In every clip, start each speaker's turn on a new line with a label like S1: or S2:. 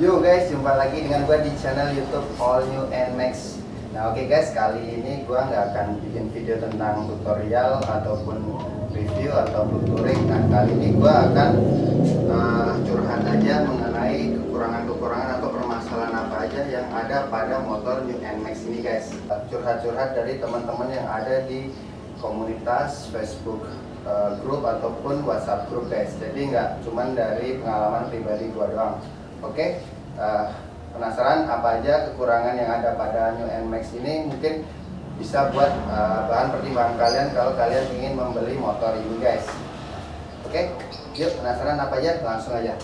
S1: Yo guys, jumpa lagi dengan gue di channel YouTube All New NMAX. Nah oke guys, kali ini gue nggak akan bikin video tentang tutorial ataupun review ataupun touring. Nah kali ini gue akan curhat aja mengenai kekurangan-kekurangan atau permasalahan apa aja yang ada pada motor New NMAX ini guys. Curhat-curhat dari teman-teman yang ada di komunitas Facebook grup ataupun WhatsApp grup guys. Jadi nggak cuman dari pengalaman pribadi gue doang. Oke, penasaran apa aja kekurangan yang ada pada New NMAX ini? Mungkin bisa buat bahan pertimbangan kalian kalau kalian ingin membeli motor ini guys. Oke, yuk penasaran apa aja? Langsung aja.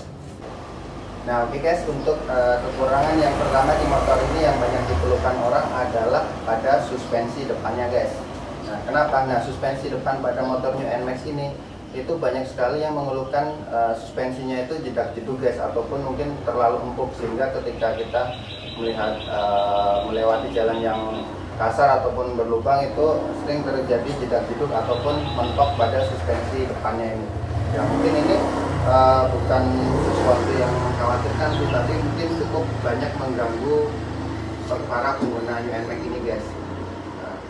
S1: Nah oke guys, untuk kekurangan yang pertama di motor ini yang banyak dikeluhkan orang adalah pada suspensi depannya guys. Nah kenapa? Nah suspensi depan pada motor New NMAX ini itu banyak sekali yang mengeluhkan suspensinya itu jedak-jeduk guys, ataupun mungkin terlalu empuk sehingga ketika kita melihat melewati jalan yang kasar ataupun berlubang itu sering terjadi jedak-jeduk ataupun mentok pada suspensi depannya ini. Ya mungkin ini bukan sesuatu yang mengkhawatirkan sih, tapi mungkin cukup banyak mengganggu para pengguna New NMAX ini guys.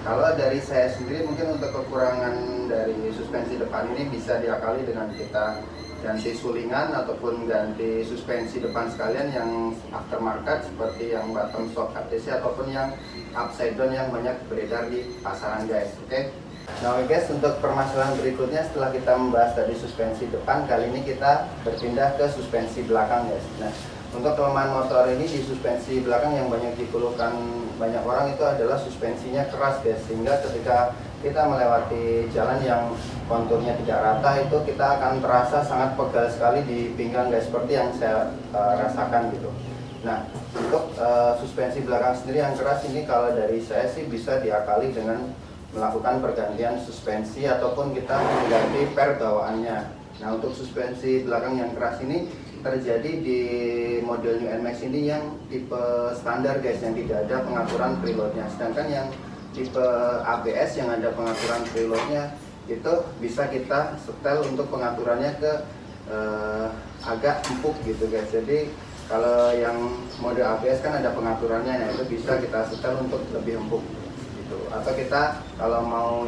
S1: Kalau dari saya sendiri mungkin untuk kekurangan dari suspensi depan ini bisa diakali dengan kita ganti sulingan ataupun ganti suspensi depan sekalian yang aftermarket seperti yang bottom shock HTC ataupun yang upside down yang banyak beredar di pasaran guys. Oke. Nah guys, untuk permasalahan berikutnya setelah kita membahas tadi suspensi depan, kali ini kita berpindah ke suspensi belakang guys. Nah untuk kelemahan motor ini di suspensi belakang yang banyak dikeluhkan banyak orang itu adalah suspensinya keras guys, sehingga ketika kita melewati jalan yang konturnya tidak rata itu kita akan terasa sangat pegal sekali di pinggang guys, seperti yang saya rasakan gitu. Nah untuk suspensi belakang sendiri yang keras ini kalau dari saya sih bisa diakali dengan melakukan pergantian suspensi ataupun kita mengganti per bawaannya. Nah untuk suspensi belakang yang keras ini terjadi di model New NMAX ini yang tipe standar guys, yang tidak ada pengaturan preloadnya. Sedangkan yang tipe ABS yang ada pengaturan preloadnya itu bisa kita setel untuk pengaturannya ke agak empuk gitu guys. Jadi kalau yang mode ABS kan ada pengaturannya, nah itu bisa kita setel untuk lebih empuk gitu. Atau kita kalau mau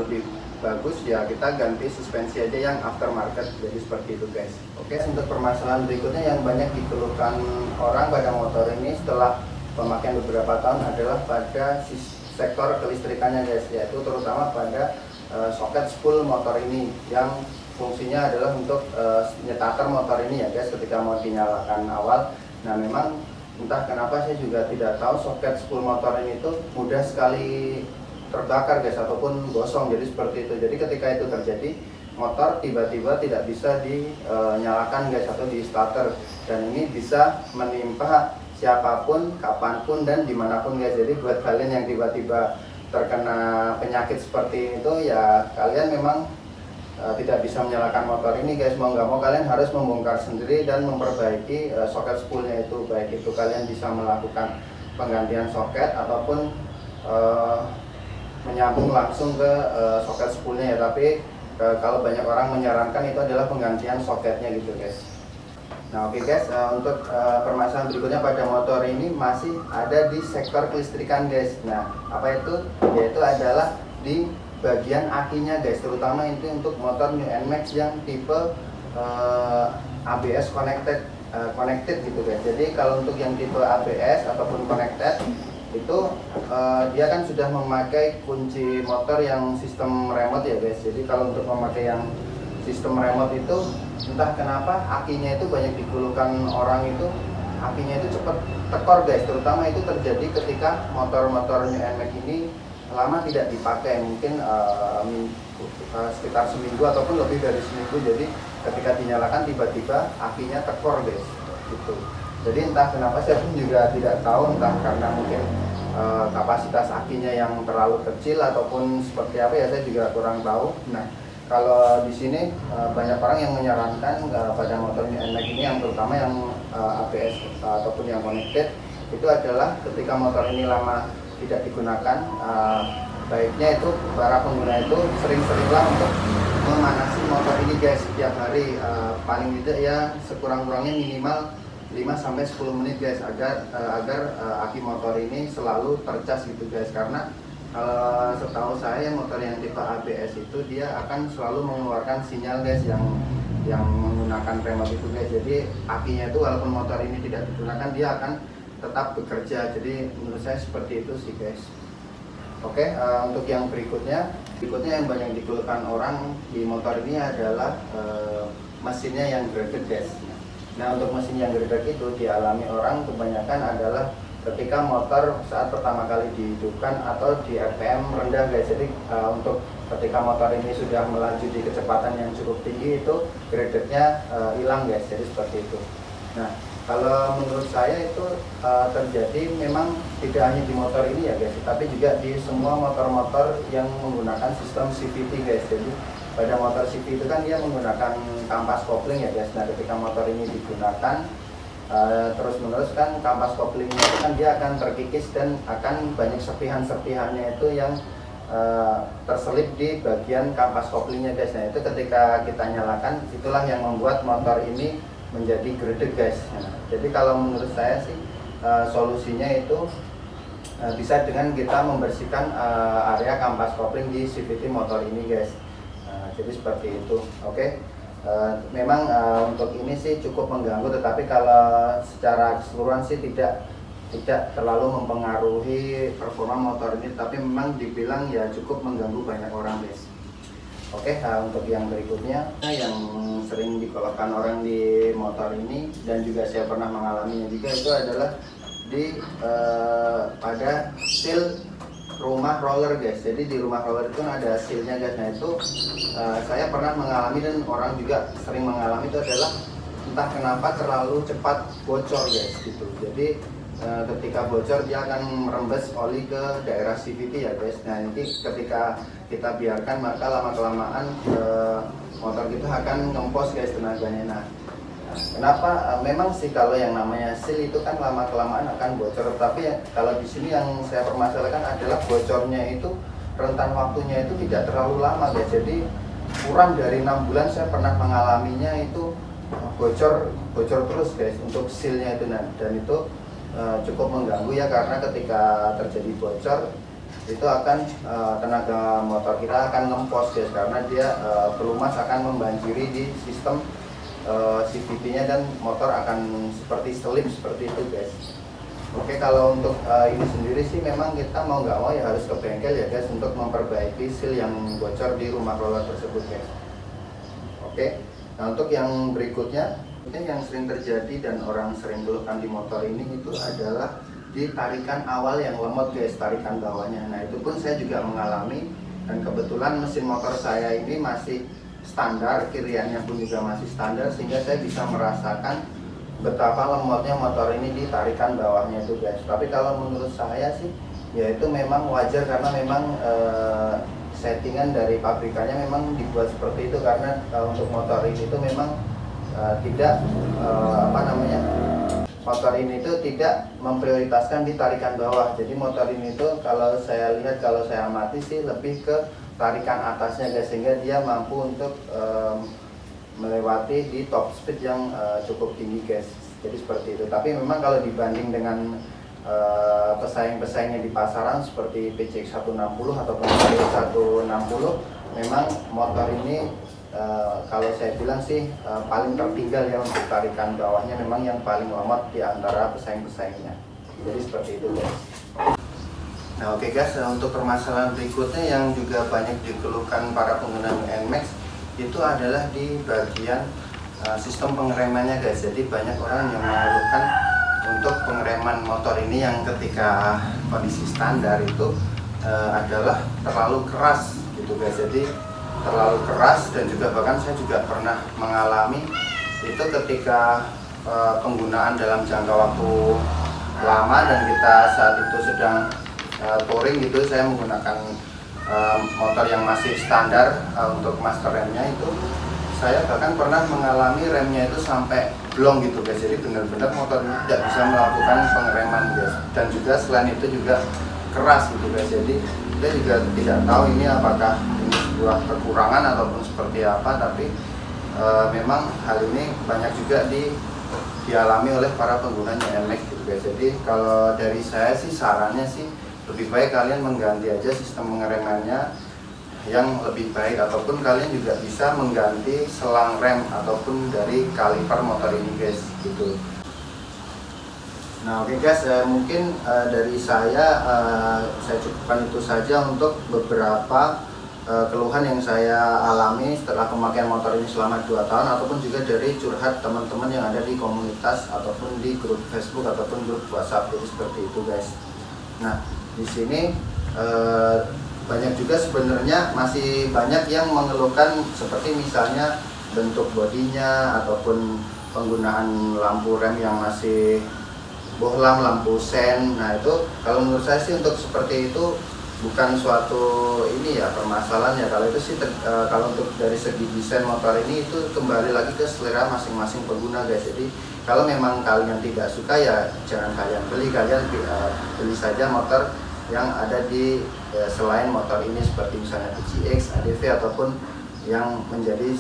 S1: lebih bagus ya kita ganti suspensi aja yang aftermarket, jadi seperti itu guys. Oke, untuk permasalahan berikutnya yang banyak dikeluhkan orang pada motor ini setelah pemakaian beberapa tahun adalah pada sektor kelistrikannya guys, yaitu terutama pada soket spool motor ini yang fungsinya adalah untuk nyetater motor ini ya guys ketika mau dinyalakan awal. Nah memang entah kenapa saya juga tidak tahu soket spool motor ini tuh mudah sekali terbakar guys ataupun gosong, jadi seperti itu. Jadi ketika itu terjadi motor tiba-tiba tidak bisa dinyalakan guys atau di starter, dan ini bisa menimpa siapapun, kapanpun dan dimanapun guys. Jadi buat kalian yang tiba-tiba terkena penyakit seperti itu ya kalian memang tidak bisa menyalakan motor ini guys. Mau nggak mau kalian harus membongkar sendiri dan memperbaiki soket spoolnya itu, baik itu kalian bisa melakukan penggantian soket ataupun menyambung langsung ke soket spoolnya ya. Tapi kalau banyak orang menyarankan itu adalah penggantian soketnya gitu guys. Nah oke guys, untuk permasalahan berikutnya pada motor ini masih ada di sektor kelistrikan guys. Nah apa itu? Yaitu adalah di bagian akinya guys, terutama itu untuk motor New NMAX yang tipe ABS connected gitu guys. Jadi kalau untuk yang tipe ABS ataupun connected itu dia kan sudah memakai kunci motor yang sistem remote ya guys. Jadi kalau untuk memakai yang sistem remote itu entah kenapa akinya itu banyak dikeluhkan orang itu, akinya itu cepat tekor guys. Terutama itu terjadi ketika motor-motor New NMAX ini lama tidak dipakai, mungkin sekitar seminggu ataupun lebih dari seminggu. Jadi ketika dinyalakan tiba-tiba akinya tekor guys gitu. Jadi entah kenapa saya pun juga tidak tahu, entah karena mungkin kapasitas akinya yang terlalu kecil ataupun seperti apa ya, saya juga kurang tahu. Nah kalau di sini banyak orang yang menyarankan pada motor New NMAX ini yang terutama yang ABS ataupun yang connected itu adalah ketika motor ini lama tidak digunakan, baiknya itu para pengguna itu sering-seringlah untuk memanasi motor ini guys setiap hari, paling tidak ya sekurang-kurangnya minimal 5-10 menit guys, agar aki motor ini selalu tercas gitu guys. Karena setahu saya motor yang tipe ABS itu dia akan selalu mengeluarkan sinyal guys yang menggunakan remote itu guys. Jadi akinya itu walaupun motor ini tidak digunakan dia akan tetap bekerja. Jadi menurut saya seperti itu sih guys. Oke, untuk yang berikutnya yang banyak dikeluhkan orang di motor ini adalah mesinnya yang gredeg guys. Nah, untuk mesin yang gredeg itu dialami orang kebanyakan adalah ketika motor saat pertama kali dihidupkan atau di RPM rendah guys. Jadi untuk ketika motor ini sudah melaju di kecepatan yang cukup tinggi itu gredegnya hilang guys. Jadi seperti itu. Nah, kalau menurut saya itu terjadi memang tidak hanya di motor ini ya guys, tapi juga di semua motor-motor yang menggunakan sistem CVT guys. Jadi pada motor CVT itu kan dia menggunakan kampas kopling ya guys. Nah, ketika motor ini digunakan terus menerus kan kampas koplingnya itu kan dia akan terkikis dan akan banyak serpihan-serpihannya itu yang terselip di bagian kampas koplingnya guys. Nah, itu ketika kita nyalakan itulah yang membuat motor ini menjadi gredeg guys. Nah, jadi kalau menurut saya sih solusinya itu bisa dengan kita membersihkan area kampas kopling di CVT motor ini guys. Jadi seperti itu. Oke. Memang untuk ini sih cukup mengganggu, tetapi kalau secara keseluruhan sih tidak terlalu mempengaruhi performa motor ini, tapi memang dibilang ya cukup mengganggu banyak orang guys. Oke, untuk yang berikutnya yang sering dikeluhkan orang di motor ini dan juga saya pernah mengalaminya juga itu adalah di pada seal rumah roller guys. Jadi di rumah roller itu ada sealnya guys. Nah, itu saya pernah mengalami dan orang juga sering mengalami itu adalah entah kenapa terlalu cepat bocor guys gitu. Jadi ketika bocor dia akan merembes oli ke daerah CVT ya guys. Nah, ini ketika kita biarkan maka lama-kelamaan motor kita akan ngempos guys tenaganya. Nah, kenapa? Memang sih kalau yang namanya seal itu kan lama-kelamaan akan bocor. Tapi ya, kalau di sini yang saya permasalahkan adalah bocornya itu rentan waktunya itu tidak terlalu lama guys. Jadi kurang dari 6 bulan saya pernah mengalaminya itu bocor terus guys untuk sealnya itu. Nah, dan itu cukup mengganggu ya, karena ketika terjadi bocor itu akan tenaga motor kita akan ngempos guys, karena dia pelumas akan membanjiri di sistem CVT-nya dan motor akan seperti selip seperti itu guys. Oke, kalau untuk ini sendiri sih memang kita mau nggak mau ya harus ke bengkel ya guys untuk memperbaiki seal yang bocor di rumah roller tersebut guys. Oke, nah untuk yang berikutnya yang sering terjadi dan orang sering keluhkan di motor ini itu adalah di tarikan awal yang lemot guys, tarikan bawahnya. Nah, itu pun saya juga mengalami dan kebetulan mesin motor saya ini masih standar, kiriannya pun juga masih standar, sehingga saya bisa merasakan betapa lemotnya motor ini di tarikan bawahnya itu guys. Tapi kalau menurut saya sih ya itu memang wajar, karena memang settingan dari pabrikannya memang dibuat seperti itu, karena untuk motor ini itu memang motor ini itu tidak memprioritaskan di tarikan bawah. Jadi motor ini itu kalau saya lihat, kalau saya amati sih lebih ke tarikan atasnya guys, sehingga dia mampu untuk melewati di top speed yang cukup tinggi guys. Jadi seperti itu. Tapi memang kalau dibanding dengan pesaing-pesaingnya di pasaran seperti PCX 160 ataupun PCX 160, memang motor ini kalau saya bilang sih paling tertinggal ya untuk tarikan bawahnya, memang yang paling lemot di antara pesaing-pesaingnya. Jadi seperti itu guys. Nah, oke guys, untuk permasalahan berikutnya yang juga banyak dikeluhkan para pengguna NMAX itu adalah di bagian sistem pengeremannya guys. Jadi banyak orang yang mengeluhkan untuk pengereman motor ini yang ketika kondisi standar itu adalah terlalu keras gitu guys. Jadi terlalu keras, dan juga bahkan saya juga pernah mengalami itu ketika penggunaan dalam jangka waktu lama dan kita saat itu sedang touring gitu. Saya menggunakan motor yang masih standar untuk master remnya itu, saya bahkan pernah mengalami remnya itu sampai blong gitu guys. Jadi benar-benar motor ini tidak bisa melakukan pengereman guys, dan juga selain itu juga keras gitu guys. Jadi kita juga tidak tahu ini apakah ini sebuah kekurangan ataupun seperti apa, tapi memang hal ini banyak juga dialami oleh para pengguna NMAX gitu guys. Jadi kalau dari saya sih sarannya sih lebih baik kalian mengganti aja sistem pengeremannya yang lebih baik, ataupun kalian juga bisa mengganti selang rem ataupun dari kaliper motor ini guys gitu. Nah oke guys, mungkin dari saya cukupkan itu saja untuk beberapa keluhan yang saya alami setelah pemakaian motor ini selama 2 tahun, ataupun juga dari curhat teman-teman yang ada di komunitas ataupun di grup Facebook ataupun grup WhatsApp. Jadi seperti itu guys. Nah di sini banyak juga sebenarnya, masih banyak yang mengeluhkan seperti misalnya bentuk bodinya ataupun penggunaan lampu rem yang masih bohlam, lampu sen. Nah itu kalau menurut saya sih untuk seperti itu bukan suatu ini ya permasalahan ya. Kalau itu sih kalau untuk dari segi desain motor ini itu kembali lagi ke selera masing-masing pengguna guys. Jadi kalau memang kalian tidak suka ya jangan kalian beli, kalian beli saja motor yang ada di selain motor ini, seperti misalnya PCX, ADV ataupun yang menjadi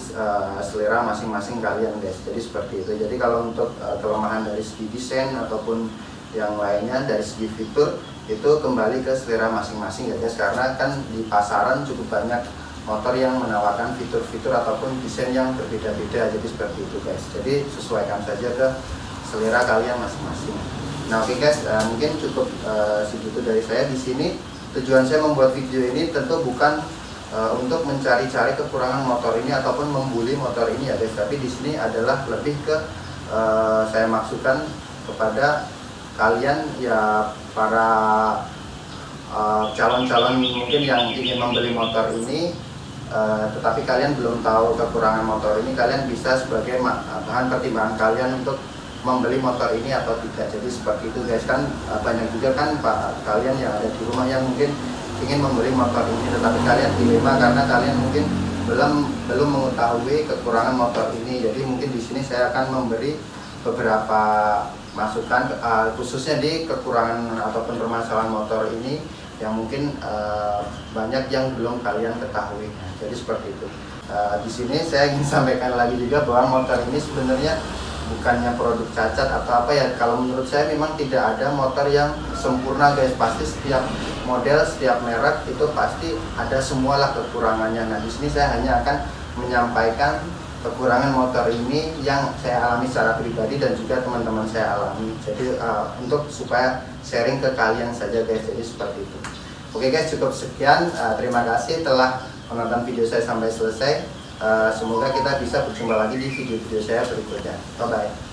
S1: selera masing-masing kalian guys. Jadi seperti itu. Jadi kalau untuk kelemahan dari segi desain ataupun yang lainnya dari segi fitur itu kembali ke selera masing-masing ya guys, karena kan di pasaran cukup banyak motor yang menawarkan fitur-fitur ataupun desain yang berbeda-beda. Jadi seperti itu guys. Jadi sesuaikan saja ke selera kalian masing-masing. Nah oke guys, mungkin cukup segitu dari saya di sini. Tujuan saya membuat video ini tentu bukan untuk mencari-cari kekurangan motor ini ataupun membuli motor ini ya guys, tapi di sini adalah lebih ke saya maksudkan kepada kalian ya, para calon-calon mungkin yang ingin membeli motor ini tetapi kalian belum tahu kekurangan motor ini. Kalian bisa sebagai bahan pertimbangan kalian untuk membeli motor ini atau tidak. Jadi seperti itu guys. Kan banyak juga kan kalian yang ada di rumah yang mungkin ingin membeli motor ini tetapi kalian dilema karena kalian mungkin belum mengetahui kekurangan motor ini. Jadi mungkin di sini saya akan memberi beberapa masukan khususnya di kekurangan ataupun permasalahan motor ini yang mungkin banyak yang belum kalian ketahui. Jadi seperti itu. Di sini saya ingin sampaikan lagi juga bahwa motor ini sebenarnya bukannya produk cacat atau apa ya. Kalau menurut saya memang tidak ada motor yang sempurna guys. Pasti setiap model, setiap merek itu pasti ada semualah kekurangannya. Nah di sini saya hanya akan menyampaikan kekurangan motor ini yang saya alami secara pribadi dan juga teman-teman saya alami. Jadi untuk supaya sharing ke kalian saja guys. Jadi seperti itu. Oke guys, cukup sekian. Terima kasih telah menonton video saya sampai selesai. Semoga kita bisa berjumpa lagi di video-video saya berikutnya. Bye bye.